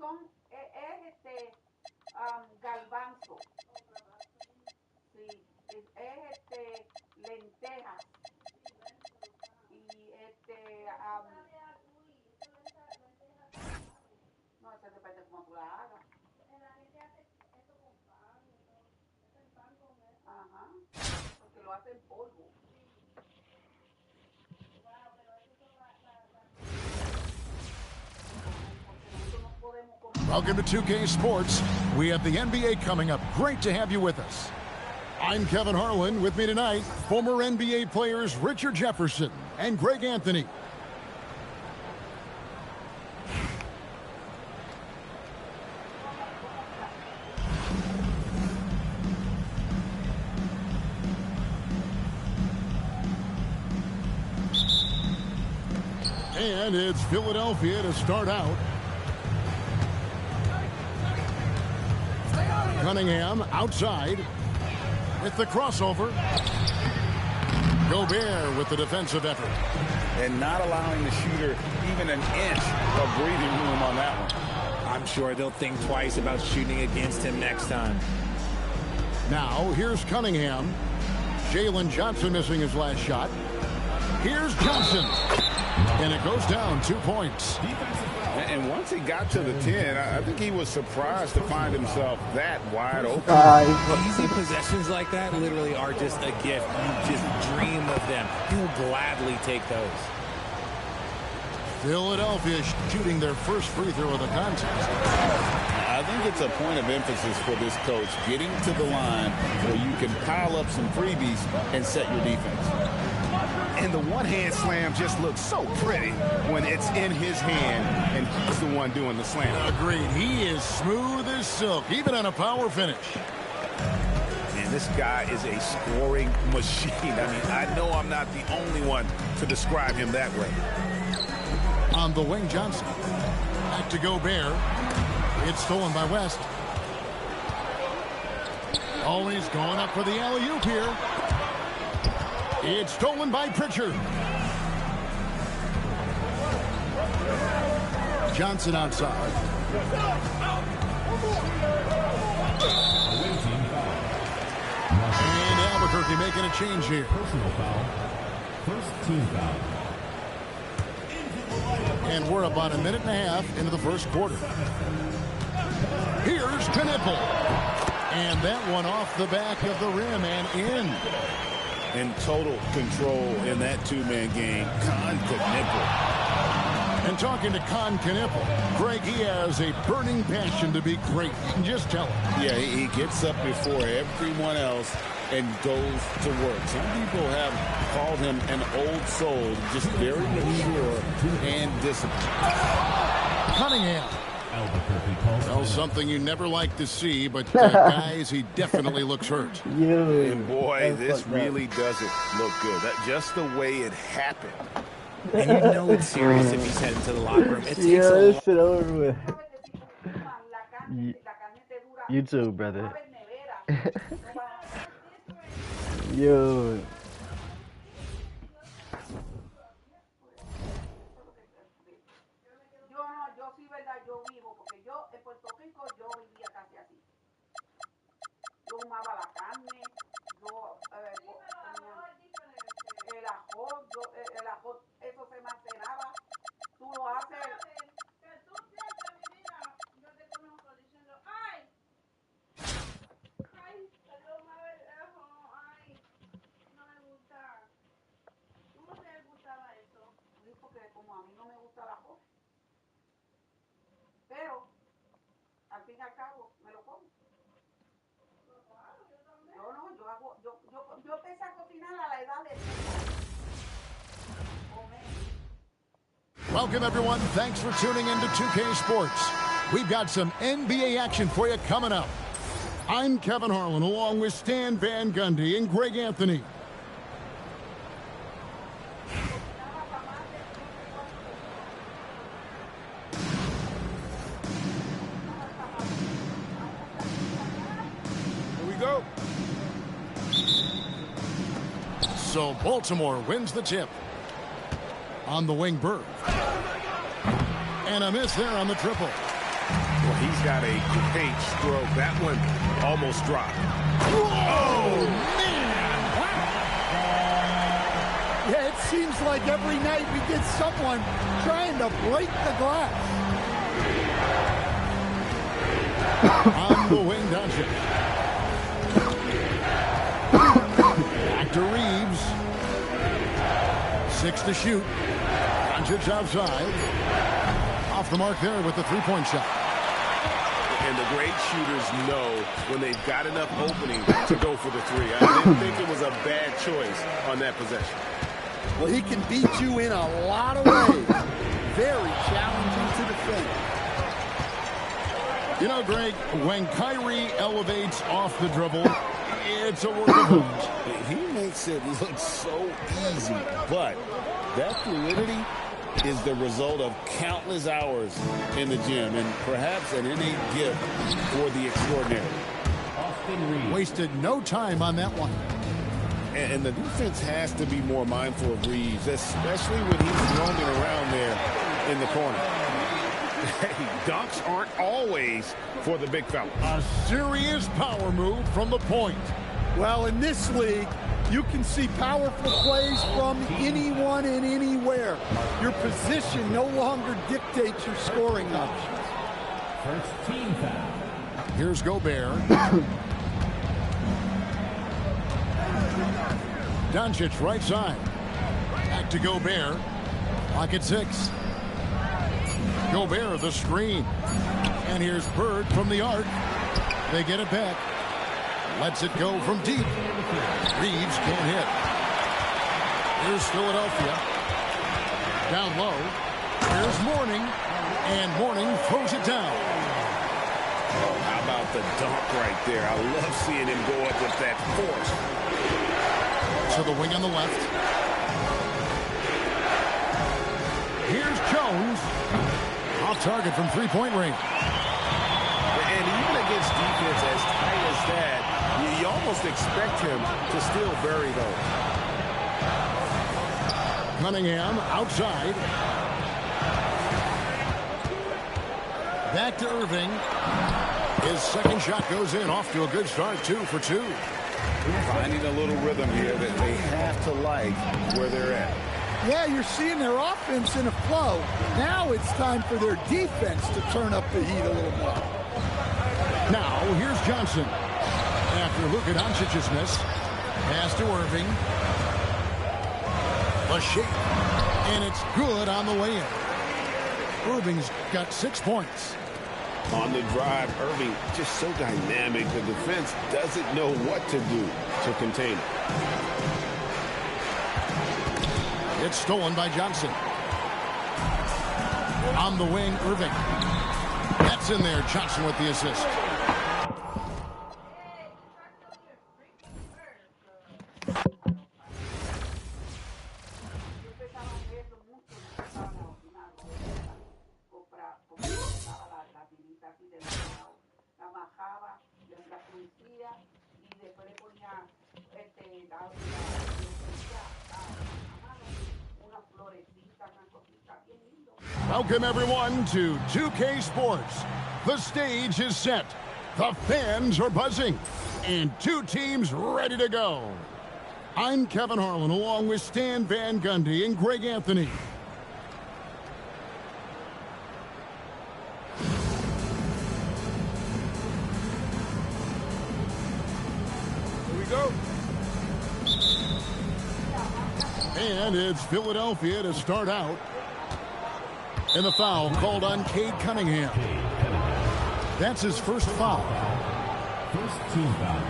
son, garbanzo, sí, lentejas y no, eso depende de cómo tú la hagas. Ajá, porque lo hacen polvo. Welcome to 2K Sports. We have the NBA coming up. Great to have you with us. I'm Kevin Harlan. With me tonight, former NBA players Richard Jefferson and Greg Anthony. And it's Philadelphia to start out. Cunningham outside with the crossover. Gobert with the defensive effort. And not allowing the shooter even an inch of breathing room on that one. I'm sure they'll think twice about shooting against him next time. Now, here's Cunningham. Jalen Johnson missing his last shot. Here's Johnson. And it goes down 2 points. And once he got to the 10, I think he was surprised to find himself that wide open. Easy possessions like that literally are just a gift. You just dream of them. He'll gladly take those. Philadelphia shooting their first free throw of the contest. I think it's a point of emphasis for this coach, getting to the line where you can pile up some freebies and set your defense. And the one-hand slam just looks so pretty when it's in his hand and he's the one doing the slam. Agreed. He is smooth as silk, even on a power finish. And this guy is a scoring machine. I mean, I know I'm not the only one to describe him that way. On the wing, Johnson. Back to Gobert. It's stolen by West. Always going up for the alley-oop here. It's stolen by Pritchard. Johnson outside. And Albuquerque making a change here. Personal foul. First team foul. And we're about a minute and a half into the first quarter. Here's Knipple. And that one off the back of the rim and in. In total control in that two-man game, Knipple. And talking to Knipple, Greg, he has a burning passion to be great. Just tell him. Yeah, he gets up before everyone else and goes to work. Some people have called him an old soul, just very mature and disciplined. Cunningham. Well, something you never like to see, but guys, he definitely looks hurt. And boy, this really doesn't look good. Just the way it happened. And you know it's serious if he's heading to the locker room. It takes this shit over with. You too, brother. Yo. Yo fumaba la carne, el ajo, eso se maceraba. Tú lo haces. Que tú siempre, mi vida, yo te conozco diciendo, ay, perdón, ay, no me gusta. ¿Cómo te gustaba eso? Sí, porque como a mí no me gusta el ajo, pero al fin y al cabo me lo como. Yo empecé a cocinar a la edad de 3 años. Welcome, everyone. Thanks for tuning in to 2K Sports. We've got some NBA action for you coming up. I'm Kevin Harlan, along with Stan Van Gundy and Greg Anthony. Here we go. So Baltimore wins the tip. On the wing, Bird. And a miss there on the triple. he's got a great stroke. That one almost dropped. Oh, man! Yeah, it seems like every night we get someone trying to break the glass. On the wing, Doncic. Back to Reeves. 6 to shoot. Doncic outside. Off the mark there with the three-point shot. And the great shooters know when they've got enough opening to go for the three. I didn't think it was a bad choice on that possession. Well, he can beat you in a lot of ways. Very challenging to defend. You know, Greg, when Kyrie elevates off the dribble, it's a work of art. He makes it look so easy, but that fluidity is the result of countless hours in the gym and perhaps an innate gift for the extraordinary. Wasted no time on that one. And the defense has to be more mindful of Reeves, especially when he's roaming around there in the corner. Hey, dunks aren't always for the big fella. A serious power move from the point. Well, in this league, you can see powerful plays from anyone and anywhere. Your position no longer dictates your scoring options. First team foul. Here's Gobert. Doncic right side. Back to Gobert. Pocket 6. Gobert the screen. And here's Bird from the arc. They get it back. Lets it go from deep. Reeves can't hit. Here's Philadelphia. Down low. Here's Mourning. And Mourning throws it down. How about the dunk right there? I love seeing him go up with that force. To the wing on the left. Here's Jones. Off target from three-point range. And even against defense as tight as that, you almost expect him to still bury those. Cunningham outside. Back to Irving. His second shot goes in. Off to a good start. 2 for 2. Finding a little rhythm here that they have to like where they're at. Yeah, you're seeing their offense in a flow. Now it's time for their defense to turn up the heat a little more. Now, here's Johnson. After Luka Doncic's miss. Pass to Irving. The shake. And it's good on the way in. Irving's got 6 points. On the drive, Irving just so dynamic. The defense doesn't know what to do to contain it. It's stolen by Johnson. On the wing, Irving. That's in there. Johnson with the assist. Welcome, everyone, to 2K Sports. The stage is set. The fans are buzzing. And 2 teams ready to go. I'm Kevin Harlan, along with Stan Van Gundy and Greg Anthony. Here we go. And it's Philadelphia to start out. And the foul called on Cade Cunningham. That's his first foul. First team foul.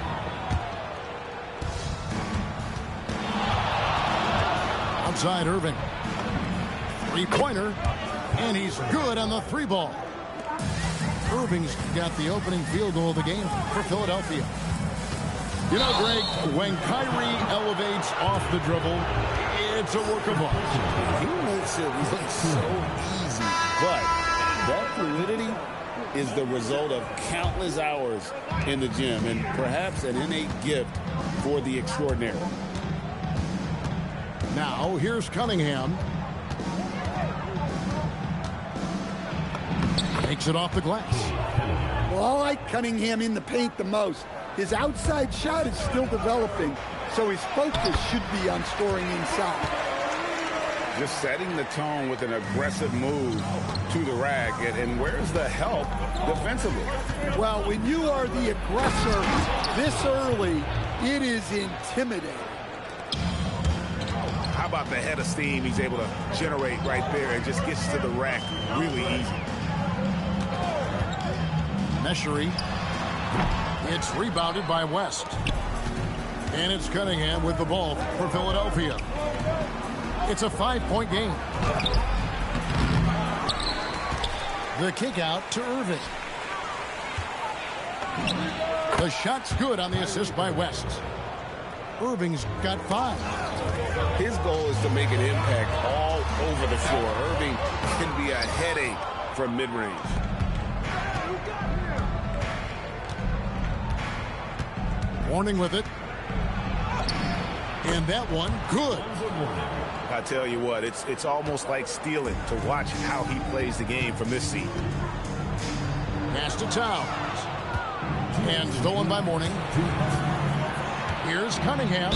Outside Irving. Three-pointer. And he's good on the 3-ball. Irving's got the opening field goal of the game for Philadelphia. You know, Greg, when Kyrie elevates off the dribble, it's a work of art. He makes it look so easy, but that fluidity is the result of countless hours in the gym and perhaps an innate gift for the extraordinary. Now, here's Cunningham. Takes it off the glass. Well, I like Cunningham in the paint the most. His outside shot is still developing, so his focus should be on scoring inside. Just setting the tone with an aggressive move to the rack. And where's the help defensively? Well, when you are the aggressor this early, it is intimidating. How about the head of steam he's able to generate right there and just gets to the rack really easy. Meshery. It's rebounded by West. And it's Cunningham with the ball for Philadelphia. It's a 5-point game. The kick out to Irving. The shot's good on the assist by West. Irving's got 5. His goal is to make an impact all over the floor. Irving can be a headache from mid-range. Warning with it. And that one, good. I tell you what, it's almost like stealing to watch how he plays the game from this seat. Pass to Towns. And stolen by Mourning. Here's Cunningham.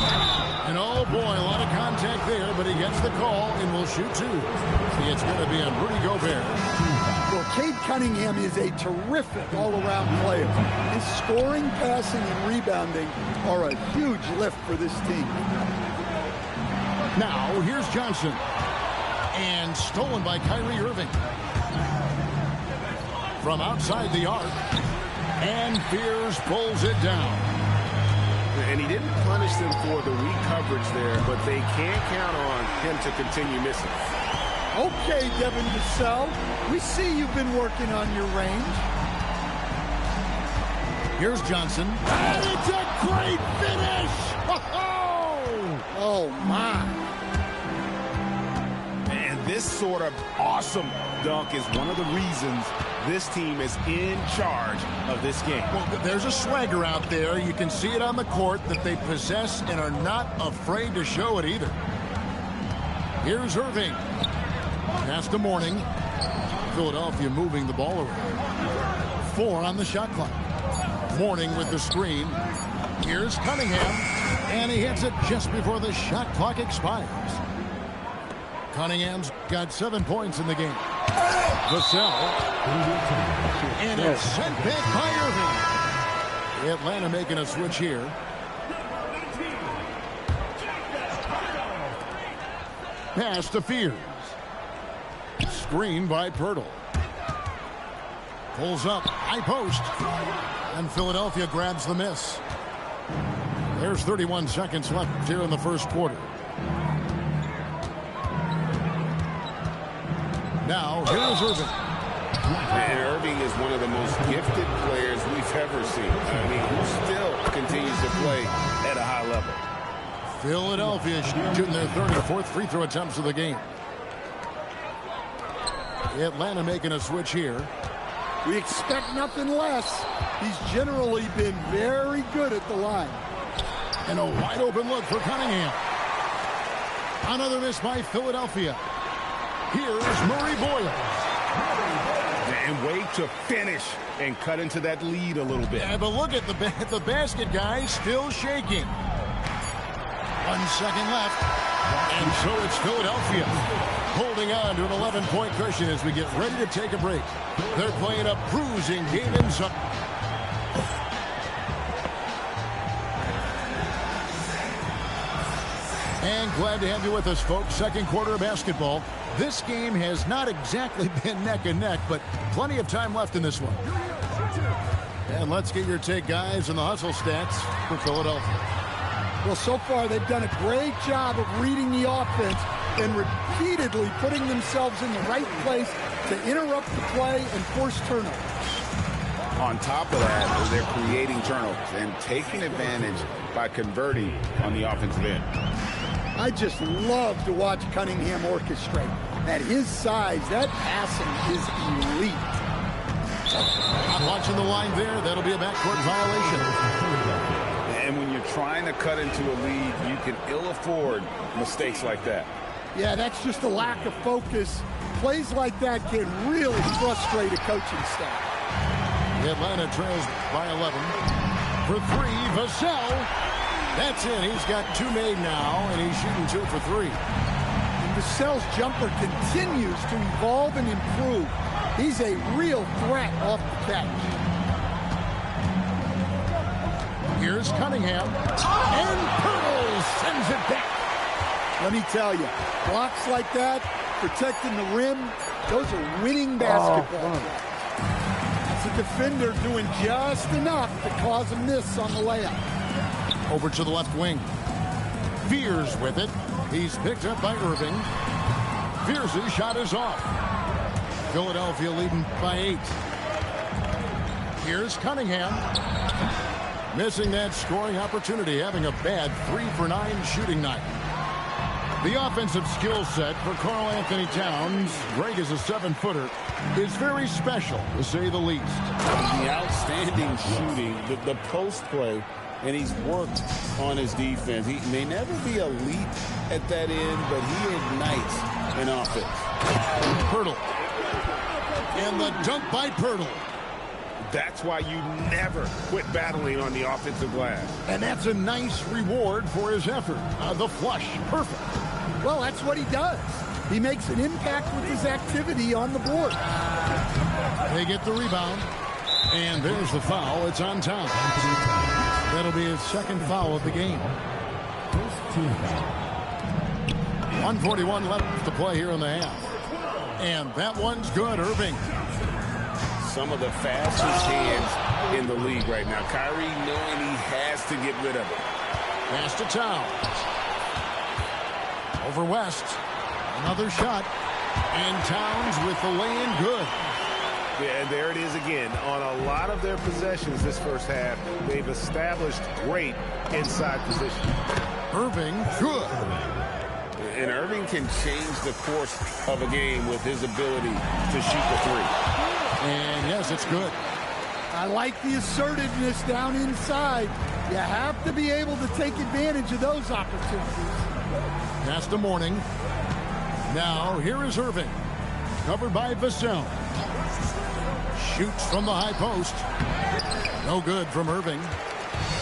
And oh boy, a lot of contact there, but he gets the call and will shoot 2. It's going to be on Rudy Gobert. Well, Cade Cunningham is a terrific all-around player. His scoring, passing, and rebounding are a huge lift for this team. Now, here's Johnson. And stolen by Kyrie Irving. From outside the arc. And Fears pulls it down. And he didn't punish them for the weak coverage there, but they can't count on him to continue missing. Okay, Devin Vassell, we see you've been working on your range. Here's Johnson. And it's a great finish! Oh, my. And this sort of awesome dunk is one of the reasons this team is in charge of this game. Well, there's a swagger out there. You can see it on the court that they possess and are not afraid to show it either. Here's Irving. Pass to Mourning. Philadelphia moving the ball around. 4 on the shot clock. Mourning with the screen. Here's Cunningham. And he hits it just before the shot clock expires. Cunningham's got 7 points in the game. Vassell. And it's sent back by Irving. Atlanta making a switch here. Pass to Fears. Screen by Pirtle. Pulls up. High post. And Philadelphia grabs the miss. There's 31 seconds left here in the first quarter. Now, here's Irving. And Irving is one of the most gifted players we've ever seen. I mean, who still continues to play at a high level. Philadelphia shooting their third and fourth free throw attempts of the game. Atlanta making a switch here. We expect nothing less. He's generally been very good at the line. And a wide open look for Cunningham. Another miss by Philadelphia. Here's Murray Boyle. And wait to finish and cut into that lead a little bit. Yeah, but look at the basket, guys, still shaking. 1 second left. And so it's Philadelphia holding on to an 11-point cushion as we get ready to take a break. They're playing a bruising game inside. And glad to have you with us, folks. Second quarter of basketball. This game has not exactly been neck and neck, but plenty of time left in this one. And let's get your take, guys, on the hustle stats for Philadelphia. Well, so far they've done a great job of reading the offense and repeatedly putting themselves in the right place to interrupt the play and force turnovers. On top of that, they're creating turnovers and taking advantage by converting on the offensive end. I just love to watch Cunningham orchestrate. At his size, that passing is elite. I'm watching the line there. That'll be a backcourt violation. And when you're trying to cut into a lead, you can ill afford mistakes like that. Yeah, that's just a lack of focus. Plays like that can really frustrate a coaching staff. Atlanta trails by 11. For three, Vassell. That's it. He's got 2 made now, and he's shooting 2 for 3. And Vassell's jumper continues to evolve and improve. He's a real threat off the catch. Here's Cunningham. And Pirtle sends it back. Let me tell you, blocks like that, protecting the rim, those are winning basketball. It's a defender doing just enough to cause a miss on the layup. Over to the left wing. Fears with it. He's picked up by Irving. Fears' shot is off. Philadelphia leading by 8. Here's Cunningham. Missing that scoring opportunity, having a bad 3 for 9 shooting night. The offensive skill set for Karl Anthony Towns, Greg is a 7-footer, is very special, to say the least. The outstanding shooting, the post play, and he's worked on his defense. He may never be elite at that end, but he ignites an offense. Pirtle. And the dunk by Pirtle. That's why you never quit battling on the offensive glass. And that's a nice reward for his effort. The flush, perfect. Well, that's what he does. He makes an impact with his activity on the board. They get the rebound. And there's the foul. It's on Towns. That'll be his 2nd foul of the game. 1:41 left to play here in the half. And that one's good, Irving. Some of the fastest hands in the league right now. Kyrie knowing he has to get rid of it. Pass to Towns. Over West. Another shot. And Towns with the lay-in good. Yeah, and there it is again. On a lot of their possessions this first half, they've established great inside position. Irving, good. And Irving can change the course of a game with his ability to shoot the 3. And yes, it's good. I like the assertiveness down inside. You have to be able to take advantage of those opportunities. Pass to Morning. Now, here is Irving. Covered by Vassell. Shoots from the high post. No good from Irving.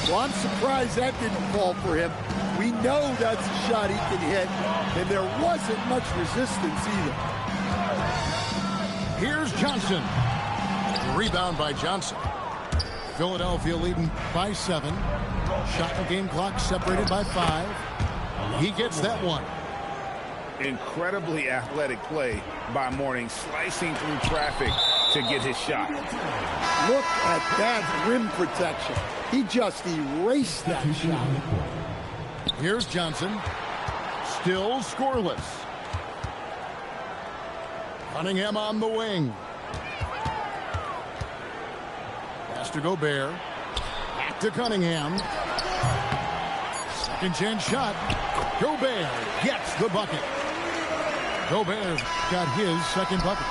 Well, I'm surprised that didn't fall for him. We know that's a shot he can hit, and there wasn't much resistance either. Here's Johnson. Rebound by Johnson. Philadelphia leading by 7. Shot and game clock separated by 5. He gets that one. Incredibly athletic play by Morning, slicing through traffic to get his shot. Look at that rim protection. He just erased that shot. Here's Johnson. Still scoreless. Cunningham on the wing. Pass to Gobert. Back to Cunningham. Second chance shot. Gobert gets the bucket. Gobert got his second bucket.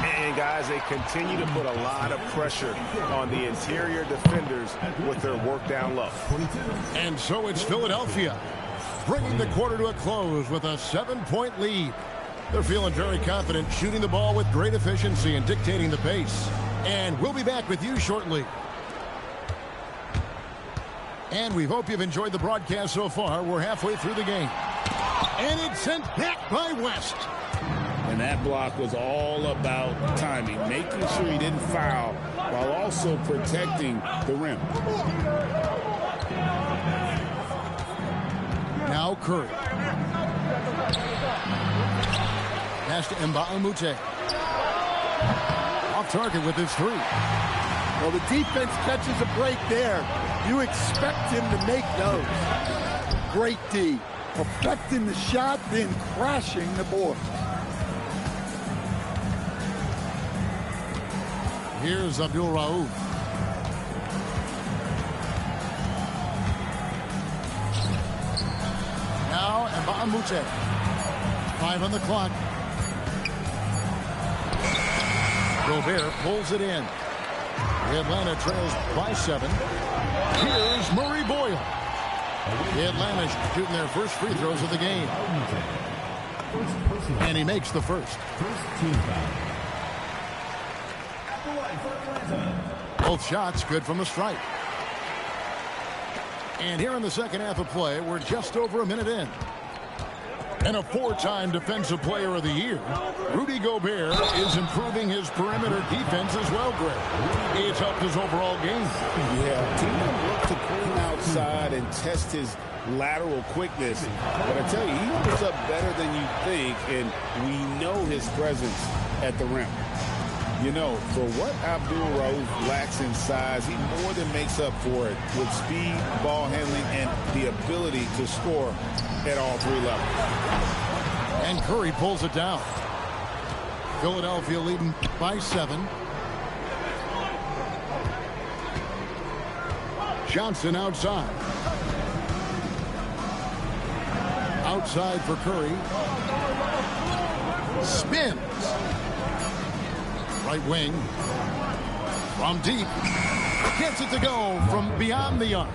And guys, they continue to put a lot of pressure on the interior defenders with their work down low. And so it's Philadelphia bringing the quarter to a close with a 7-point lead. They're feeling very confident, shooting the ball with great efficiency and dictating the pace. And we'll be back with you shortly. And we hope you've enjoyed the broadcast so far. We're halfway through the game. And it's sent back by West. And that block was all about timing, making sure he didn't foul while also protecting the rim. Now Curry. Pass to Mbamute. Off target with his 3. Well, the defense catches a break there. You expect him to make those. Great D. Perfecting the shot, then crashing the board. Here's Abdul Rauf. Now Mbamute. 5 on the clock. Gobert pulls it in. Atlanta trails by 7. Here's Murray Boyle. Atlanta shooting their first free throws of the game. And he makes the first. First team foul. At the line for Atlanta. Both shots good from the stripe. And here in the second half of play, we're just over a minute in. And a four-time Defensive Player of the Year, Rudy Gobert is improving his perimeter defense as well, Greg. It's helped his overall game. Yeah, team look to pull him outside and test his lateral quickness. But I tell you, he holds up better than you think, and we know his presence at the rim. You know, for what Abdul-Rauf lacks in size, he more than makes up for it with speed, ball handling, and the ability to score at all three levels. And Curry pulls it down. Philadelphia leading by 7. Johnson outside. Outside for Curry. Spins. Right wing. From deep. Gets it to go from beyond the arc.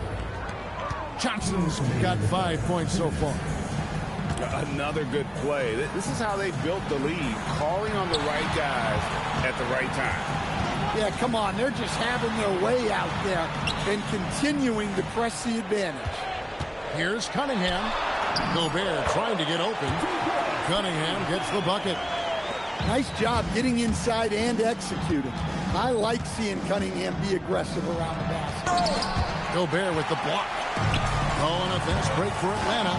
Johnson's got 5 points so far. Another good play. This is how they built the lead, calling on the right guys at the right time. Yeah, come on. They're just having their way out there and continuing to press the advantage. Here's Cunningham. Gobert trying to get open. Cunningham gets the bucket. Nice job getting inside and executing. I like seeing Cunningham be aggressive around the basket. Gobert with the block. Oh, and a fast break for Atlanta.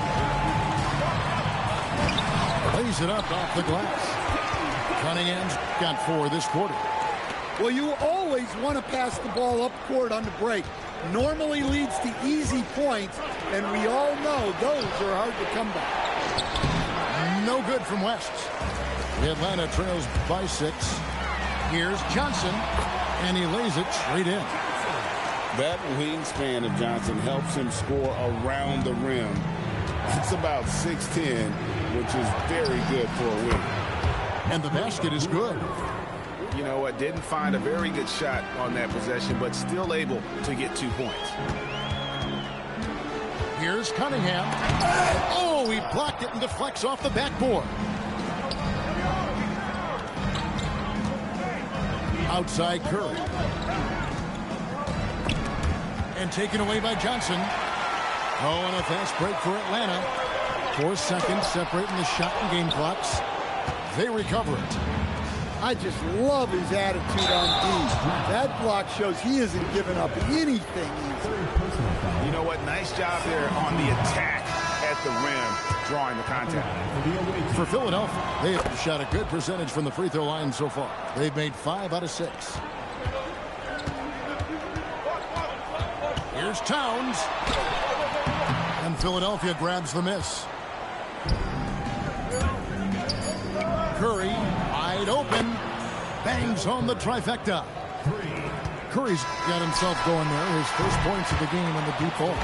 Lays it up off the glass. Cunningham's got 4 this quarter. Well, you always want to pass the ball up court on the break. Normally leads to easy points, and we all know those are hard to come by. No good from West. Atlanta trails by 6. Here's Johnson, and he lays it straight in. That wingspan of Johnson helps him score around the rim. It's about 6'10", which is very good for a wing. And the basket is good. You know what? Didn't find a very good shot on that possession, but still able to get 2 points. Here's Cunningham. Oh, he blocked it and deflects off the backboard. Outside Curry. And taken away by Johnson. Oh, and a fast break for Atlanta. 4 seconds separating the shot and game clocks. They recover it. I just love his attitude on D. That block shows he isn't giving up anything easy. You know what? Nice job there on the attack at the rim, drawing the contact. For Philadelphia, they have shot a good percentage from the free throw line so far. They've made 5 out of 6. Here's Towns. And Philadelphia grabs the miss. Curry, wide open. Bangs home the trifecta. Curry's got himself going there. His first points of the game on the deep ball.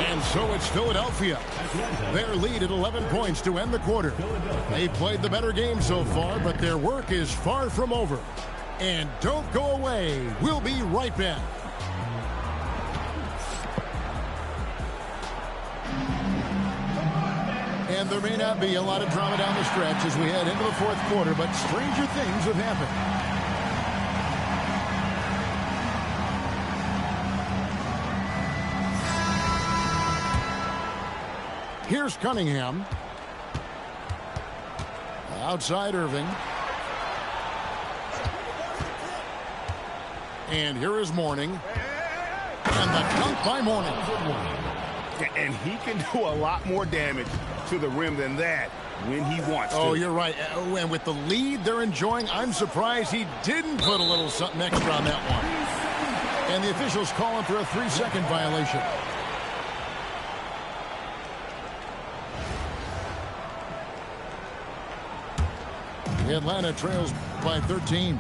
And so it's Philadelphia. Their lead at 11 points to end the quarter. They played the better game so far, but their work is far from over. And don't go away. We'll be right back. And there may not be a lot of drama down the stretch as we head into the fourth quarter, but stranger things have happened. Here's Cunningham. Outside Irving. And here is Mourning. And the dunk by Mourning. And he can do a lot more damage to the rim than that when he wants to. Oh, you're right. And with the lead they're enjoying, I'm surprised he didn't put a little something extra on that one. And the officials call him for a 3-second violation. Atlanta trails by 13.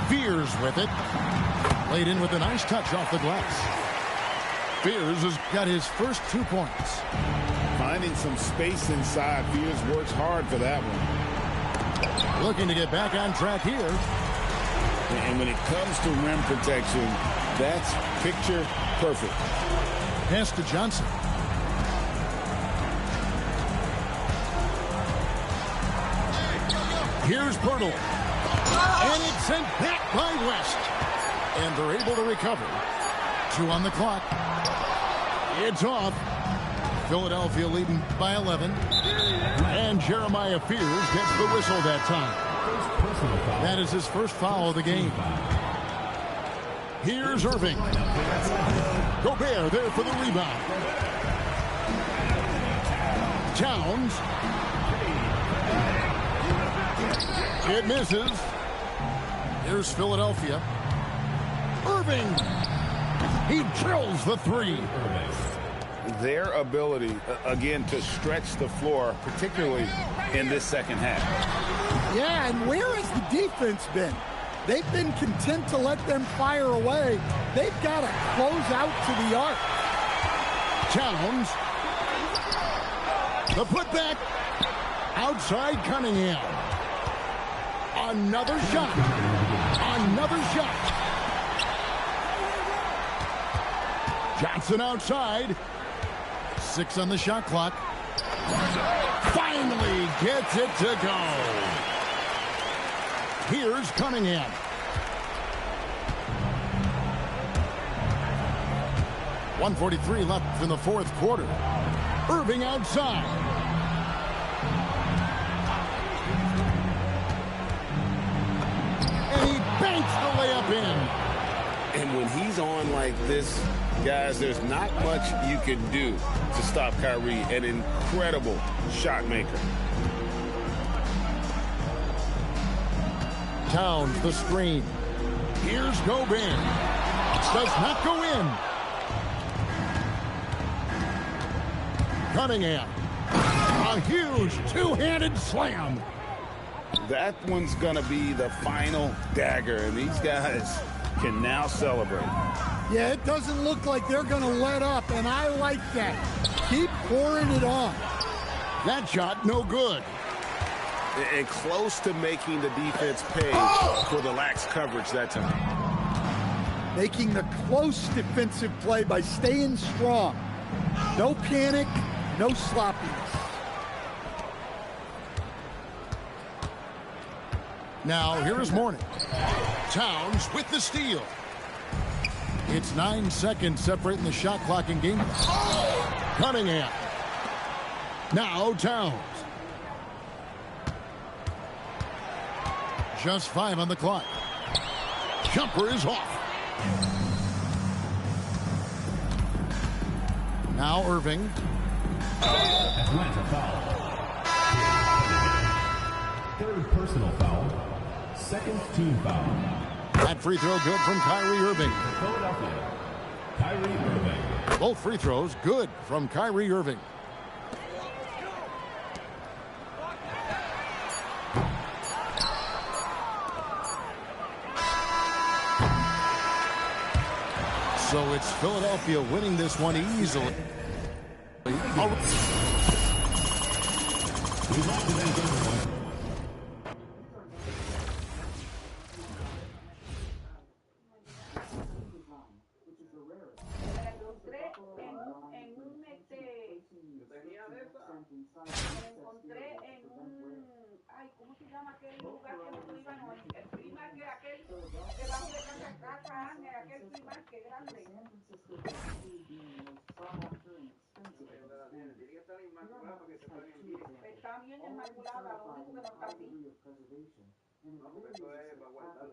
Fears with it. Laid in with a nice touch off the glass. Fears has got his first 2 points. Finding some space inside. Fears works hard for that one. Looking to get back on track here. And when it comes to rim protection, that's picture perfect. Pass to Johnson. Here's Pirtle. And it's sent back by West. And they're able to recover. 2 on the clock. It's off. Philadelphia leading by 11. And Jeremiah Fears gets the whistle that time. That is his first foul of the game. Here's Irving. Gobert there for the rebound. Towns. It misses. Here's Philadelphia. Irving. He drills the 3. Their ability, again, to stretch the floor, particularly in this second half. Yeah, and where has the defense been? They've been content to let them fire away. They've got to close out to the arc. Towns. The putback. Outside Cunningham. Another shot. Another shot. Johnson outside. 6 on the shot clock. Finally gets it to go. Here's Cunningham. .143 left in the fourth quarter. Irving outside. And he banks the layup in. And when he's on like this, guys, there's not much you can do to stop Kyrie, an incredible shot maker. Towns the screen. Here's Gobert. Does not go in. Cunningham. A huge two-handed slam. That one's going to be the final dagger, and these guys can now celebrate. Yeah, it doesn't look like they're going to let up, and I like that. Keep pouring it on. That shot, no good. And close to making the defense pay for the lax coverage that time. Making the close defensive play by staying strong. No panic, no sloppiness. Now, here is Mourning. Towns with the steal. It's 9 seconds separating the shot clock in game. Cunningham. Now Towns. Just 5 on the clock. Jumper is off. Now Irving. Atlanta foul. Third personal foul. Second team foul. That free throw good from Kyrie Irving. Philadelphia. Kyrie Irving. Both free throws good from Kyrie Irving. So it's Philadelphia winning this one easily. ¿Cómo se llama aquel lugar que no iban hoy? El Primark, que aquel debajo de Casa Ángel, aquel Primark que grande. Está bien inmaculada, lo único que no está así. No, porque esto es para guardar.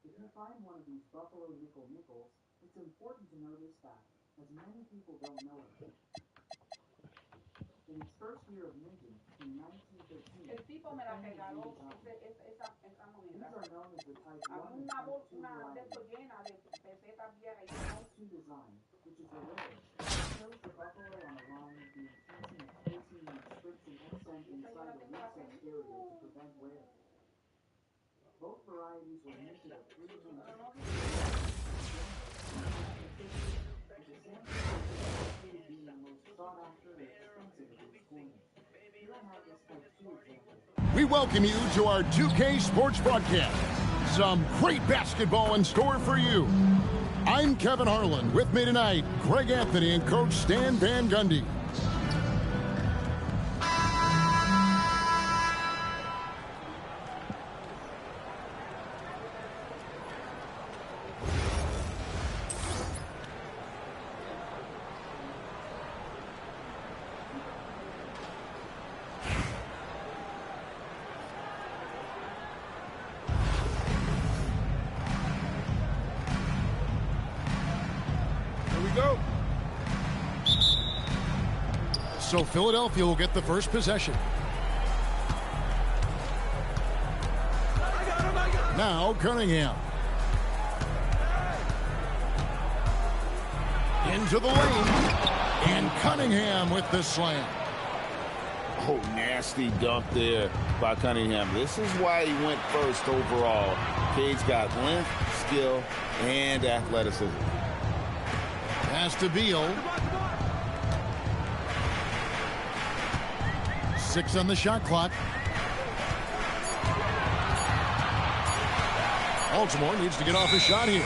If you find one of these buffalo nickels, it's important to know this fact, as many people don't know it. In its first year of minting, in 1913, el tipo me la regaló esa moneda. Una de esto llena de pesetas viejas. Design, which is a rare. It shows the buffalo on a line with the intention of placing an inscription accent inside a recessed area to prevent wear. Both varieties were minted at 3 minutes. Being the most sought after and expensive of these coins. Here I have this for 2 examples. We welcome you to our 2K Sports broadcast. Some great basketball in store for you. I'm Kevin Harlan. With me tonight, Greg Anthony and Coach Stan Van Gundy. So Philadelphia will get the first possession. Now Cunningham. Into the lane. And Cunningham with the slam. Oh, nasty dump there by Cunningham. This is why he went first overall. Cade's got length, skill, and athleticism. Pass to Beal. 6 on the shot clock. Baltimore needs to get off a shot here.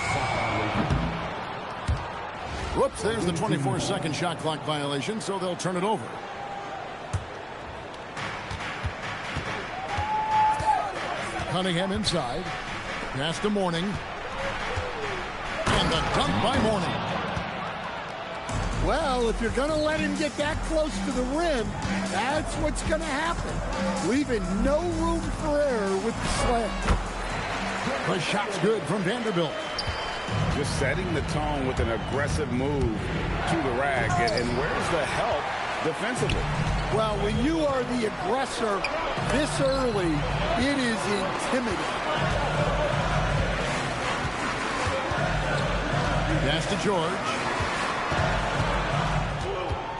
Whoops, there's the 24-second shot clock violation, so they'll turn it over. Cunningham inside. Pass to Mourning. And the dunk by Mourning. Well, if you're going to let him get that close to the rim, that's what's going to happen. Leaving no room for error with the slam. The shot's good from Vanderbilt. Just setting the tone with an aggressive move to the rack. And where's the help defensively? Well, when you are the aggressor this early, it is intimidating. Pass to George.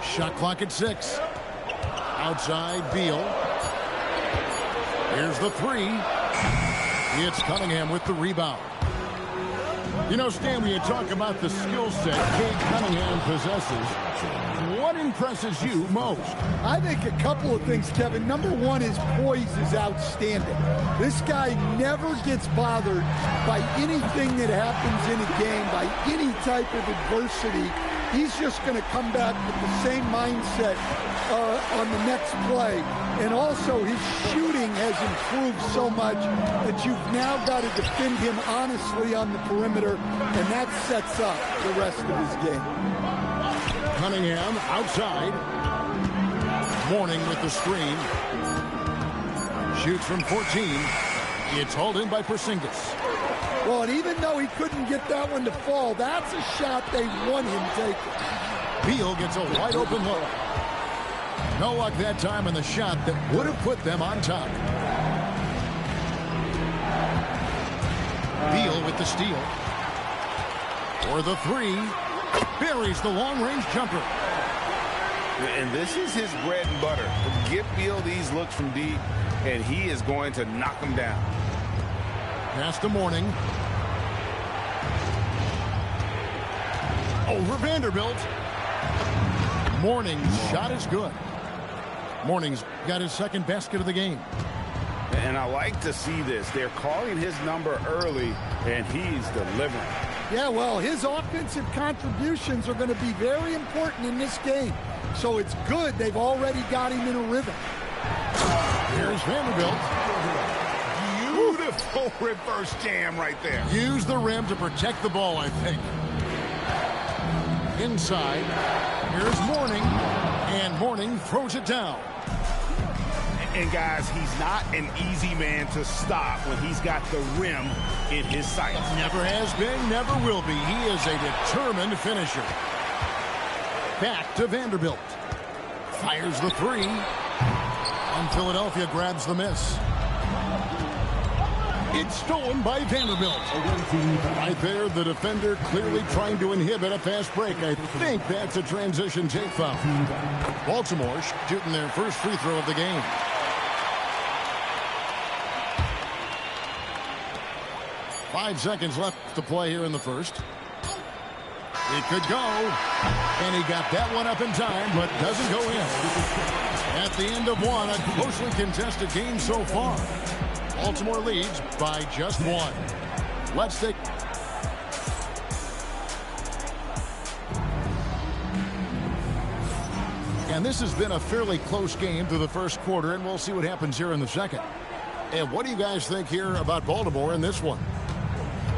Shot clock at 6. Outside, Beal. Here's the 3. It's Cunningham with the rebound. You know, Stan, when you talk about the skill set Cade Cunningham possesses, what impresses you most? I think a couple of things, Kevin. Number one, his poise is outstanding. This guy never gets bothered by anything that happens in a game, by any type of adversity. He's just going to come back with the same mindset on the next play. And also, his shooting has improved so much that you've now got to defend him honestly on the perimeter, and that sets up the rest of his game. Cunningham outside. Mourning with the screen. Shoots from 14. It's hauled in by Porzingis. Well, and even though he couldn't get that one to fall, that's a shot they want him taking. Beal gets a wide open look. No luck that time in the shot that would have put them on top. Beal with the steal. For the 3. Buries the long-range jumper. And this is his bread and butter. Give Beal these looks from deep, and he is going to knock them down. Pass to Mourning. Over Vanderbilt. Mourning's shot is good. Mourning's got his second basket of the game. And I like to see this. They're calling his number early, and he's delivering. Yeah, well, his offensive contributions are going to be very important in this game. So it's good they've already got him in a rhythm. Here's Vanderbilt. Beautiful reverse jam right there. Use the rim to protect the ball, I think. Inside. Here's Mourning. And Mourning throws it down. And guys, he's not an easy man to stop when he's got the rim in his sights. Never has been, never will be. He is a determined finisher. Back to Vanderbilt. Fires the 3. And Philadelphia grabs the miss. It's stolen by Vanderbilt. Right there, the defender clearly trying to inhibit a fast break. I think that's a transition take foul. Baltimore shooting their first free throw of the game. Five seconds left to play here in the first. It could go. And he got that one up in time, but doesn't go in. At the end of one, a closely contested game so far. Baltimore leads by just 1. Let's take... And this has been a fairly close game through the first quarter, and we'll see what happens here in the second. And what do you guys think here about Baltimore in this one?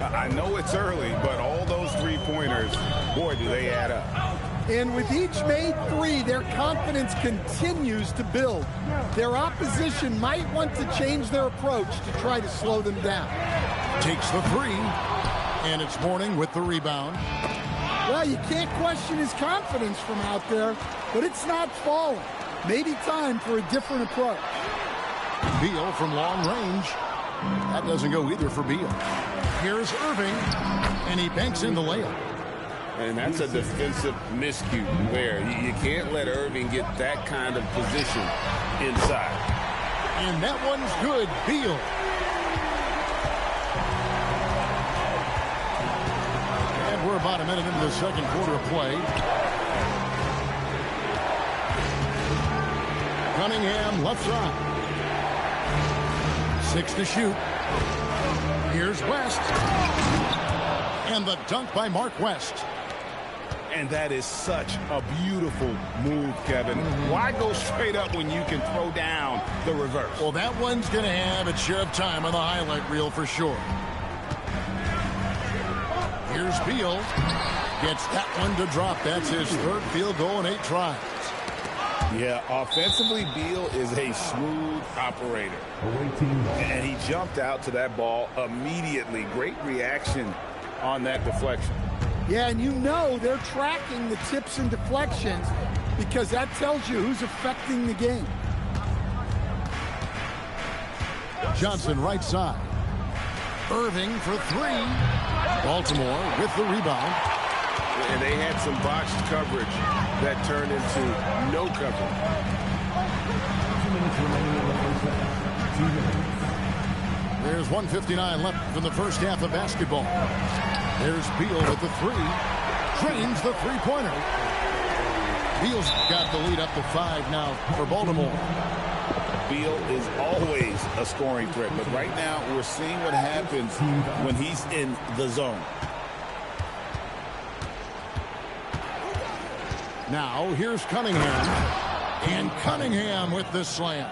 I know it's early, but all those three-pointers, boy, do they add up. And with each made 3, their confidence continues to build. Their opposition might want to change their approach to try to slow them down. Takes the 3, and it's Mourning with the rebound. Well, you can't question his confidence from out there, but it's not falling. maybe time for a different approach. Beal from long range. That doesn't go either for Beal. Here's Irving, and he banks in the layup. And that's a defensive miscue there. You can't let Irving get that kind of position inside. And that one's good. Beal. And we're about a minute into the second quarter of play. Cunningham left side. 6 to shoot. Here's West. And the dunk by Mark West. And that is such a beautiful move, Kevin. Why go straight up when you can throw down the reverse? Well, that one's going to have its share of time on the highlight reel for sure. Here's Beal. Gets that one to drop. That's his third field goal in 8 tries. Yeah, offensively, Beal is a smooth operator. And he jumped out to that ball immediately. Great reaction on that deflection. Yeah, and you know they're tracking the tips and deflections because that tells you who's affecting the game. Johnson right side. Irving for 3. Baltimore with the rebound. And they had some botched coverage that turned into no coverage. 2 minutes remaining in the first half. 2 minutes. There's 1:59 left in the first half of basketball. There's Beal with the 3. Drains the three-pointer. Beal's got the lead up to 5 now for Baltimore. Beal is always a scoring threat, but right now we're seeing what happens when he's in the zone. Now here's Cunningham. And Cunningham with the slam.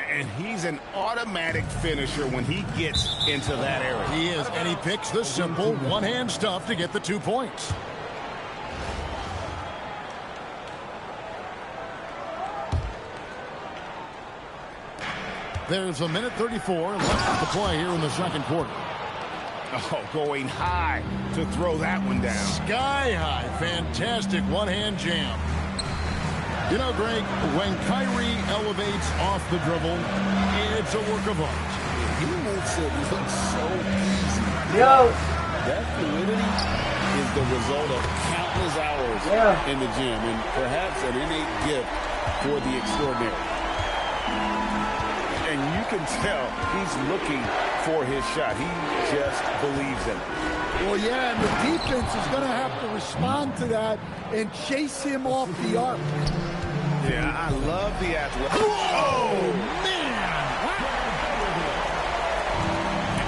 And he's an automatic finisher when he gets into that area. He is, and he picks the simple one-hand stuff to get the 2 points. There's a minute 34 left to play here in the second quarter. Oh, going high to throw that one down. Sky high. Fantastic one-hand jam. You know, Greg, when Kyrie elevates off the dribble, it's a work of art. He makes it look so easy. Yo! That fluidity is the result of countless hours in the gym and perhaps an innate gift for the extraordinary. And you can tell he's looking for his shot. He just believes in it. Well, yeah, and the defense is going to have to respond to that and chase him off the arc. Yeah, I love the athletic. Oh, man!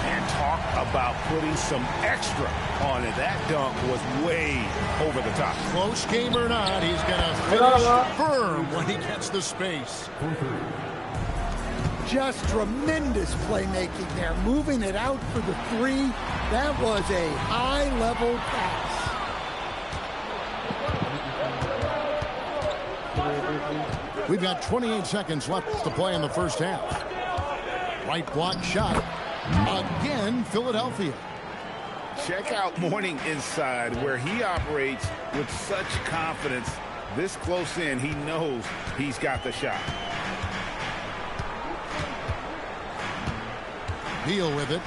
And talk about putting some extra on it. That dunk was way over the top. Close game or not, he's going to finish firm when he gets the space. Just tremendous playmaking there, moving it out for the 3. That was a high-level pass. We've got 28 seconds left to play in the first half. Right block shot. Again, Philadelphia. Check out Mourning inside, where he operates with such confidence. This close in, he knows he's got the shot. Beal with it.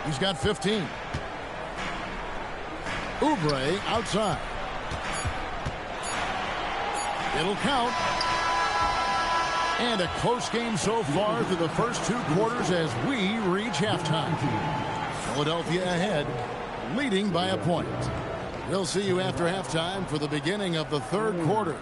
He's got 15. Oubre outside. It'll count. And a close game so far through the first 2 quarters as we reach halftime. Philadelphia ahead, leading by a point. We'll see you after halftime for the beginning of the third quarter.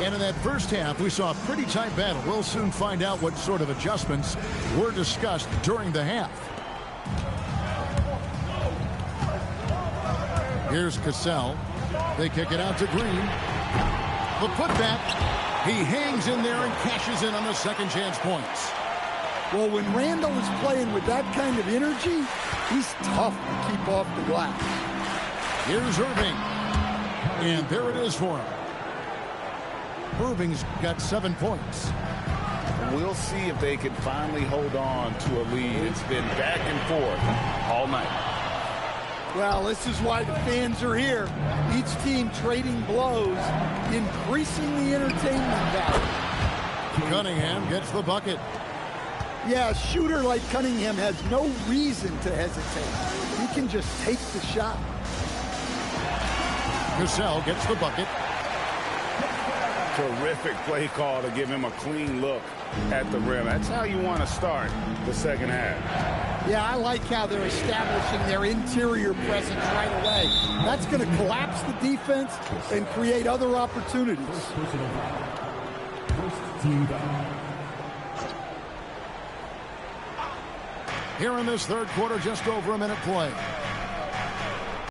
And in that first half, we saw a pretty tight battle. We'll soon find out what sort of adjustments were discussed during the half. Here's Cassell. They kick it out to Green. The putback. He hangs in there and cashes in on the second chance points. Well, when Randall is playing with that kind of energy, he's tough to keep off the glass. Here's Irving. And there it is for him. Irving's got 7 points. We'll see if they can finally hold on to a lead. It's been back and forth all night. Well, this is why the fans are here. Each team trading blows, increasing the entertainment value. Cunningham gets the bucket. Yeah, a shooter like Cunningham has no reason to hesitate. He can just take the shot. Cassell gets the bucket. Terrific play call to give him a clean look at the rim. That's how you want to start the second half. Yeah, I like how they're establishing their interior presence right away. That's going to collapse the defense and create other opportunities. First team foul. Here in this third quarter, just over a minute play.